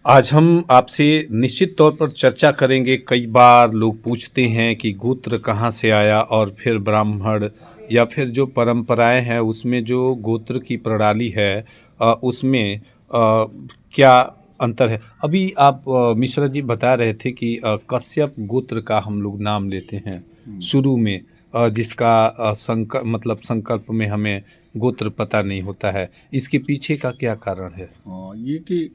आज हम आपसे निश्चित तौर पर चर्चा करेंगे। कई बार लोग पूछते हैं कि गोत्र कहाँ से आया, और फिर ब्राह्मण या फिर जो परंपराएं हैं उसमें जो गोत्र की प्रणाली है उसमें क्या अंतर है। अभी आप मिश्रा जी बता रहे थे कि कश्यप गोत्र का हम लोग नाम लेते हैं हुँ। शुरू में, जिसका संकल्प में हमें गोत्र पता नहीं होता है। इसके पीछे का क्या कारण है? हाँ, ये कि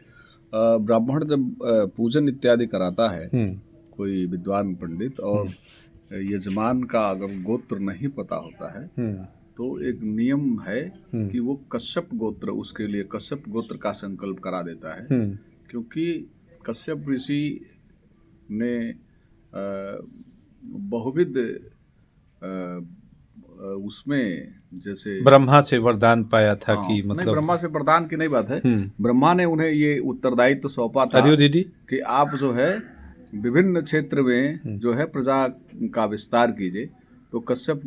ब्राह्मण जब पूजन इत्यादि कराता है, हुँ, कोई विद्वान पंडित और हुँ, यजमान का अगर गोत्र नहीं पता होता है, हुँ, तो एक नियम है हुँ, कि वो कश्यप गोत्र उसके लिए कश्यप गोत्र का संकल्प करा देता है। हुँ। क्योंकि कश्यप ऋषि ने बहुविध उसमें जैसे ब्रह्मा से वरदान पाया था हाँ, कि नहीं मतलब। ब्रह्मा से वरदान की नहीं बात है। हुँ। ब्रह्मा ने उन्हें ये उत्तरदायित्व सौंपा आर था यू रेडी? कि आप जो है विभिन्न क्षेत्र में हुँ, जो है प्रजा का विस्तार कीजिए। तो कश्यप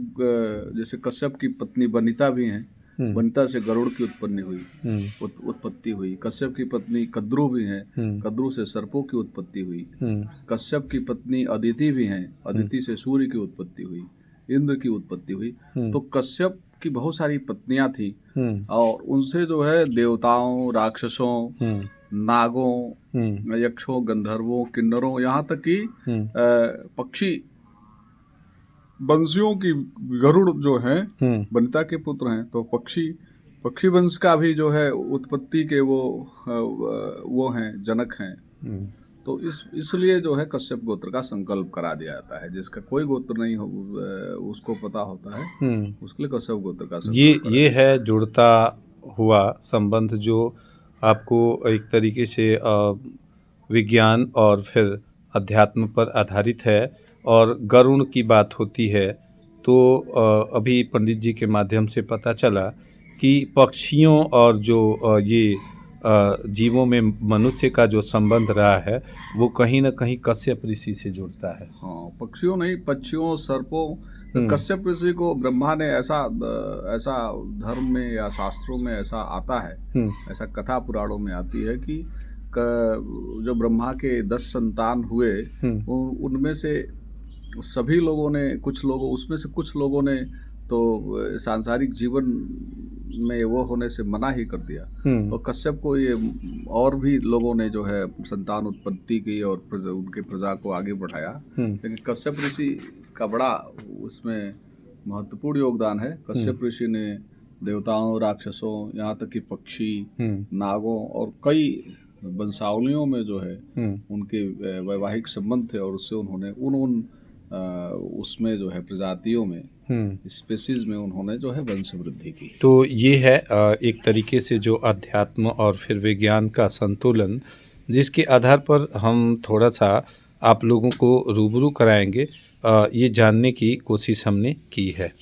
जैसे कश्यप की पत्नी वनिता भी हैं। हुँ, वनिता से गरुड़ की उत्पत्ति हुई हुँ, उत्पत्ति हुई। कश्यप की पत्नी कद्रू भी हैं। हुँ, कद्रू से सर्पों की उत्पत्ति हुई। हुँ, कश्यप की पत्नी अदिति भी हैं। हुँ, अदिति से सूर्य की उत्पत्ति हुई। इंद्र की उत्पत्ति हुई। हुँ, तो कश्यप की बहुत सारी पत्नियां थी हुँ, और उनसे जो है देवताओं, राक्षसों, हुँ, हुँ, नागों, यक्षों, गंधर्वों, किन्नरों, यहाँ तक कि हुँ, पक्षी वंशियों की गरुड़ जो हैं हुँ, वनिता के पुत्र हैं। तो पक्षी वंश का भी जो है उत्पत्ति के वो हैं, जनक हैं। हुँ। तो इसलिए जो है कश्यप गोत्र का संकल्प करा दिया जाता है। जिसका कोई गोत्र नहीं हो उसको पता होता है, हुँ। उसके लिए कश्यप गोत्र का ये संकल्प करा ये दिया है जाता जुड़ता हुआ संबंध जो आपको एक तरीके से विज्ञान और फिर अध्यात्म पर आधारित है। और गरुड़ की बात होती है तो अभी पंडित जी के माध्यम से पता चला कि पक्षियों और जो ये जीवों में मनुष्य का जो संबंध रहा है वो कहीं न कहीं कश्यप ऋषि से जुड़ता है। हाँ, पक्षियों नहीं, पक्षियों, सर्पों। हुँ, कश्यप ऋषि को ब्रह्मा ने ऐसा धर्म में या शास्त्रों में ऐसा आता है, हुँ, ऐसा कथा पुराणों में आती है कि जो ब्रह्मा के 10 संतान हुए, हुँ, उनमें से सभी लोगों ने, कुछ लोगों उसमें से कुछ लोगों ने तो सांसारिक जीवन में वो होने से मना ही कर दिया। हुँ, तो कश्यप को ये और भी लोगों ने जो है संतान उत्पत्ति की और उनके प्रजा को आगे बढ़ाया। हुँ, लेकिन कश्यप ऋषि का बड़ा उसमें महत्वपूर्ण योगदान है। हुँ, कश्यप ऋषि ने देवताओं, राक्षसों, यहाँ तक कि पक्षी, हुँ, नागों और कई वंशावलियों में जो है हुँ। उनके वैवाहिक संबंध थे और उससे उन्होंने उन उन अ, उसमें जो है प्रजातियों में, हुँ। स्पेसीज़ में उन्होंने जो है वंश वृद्धि की। तो ये है एक तरीके से जो अध्यात्म और फिर विज्ञान का संतुलन, जिसके आधार पर हम थोड़ा-सा आप लोगों को रूबरू कराएँगे। ये जानने की कोशिश हमने की है।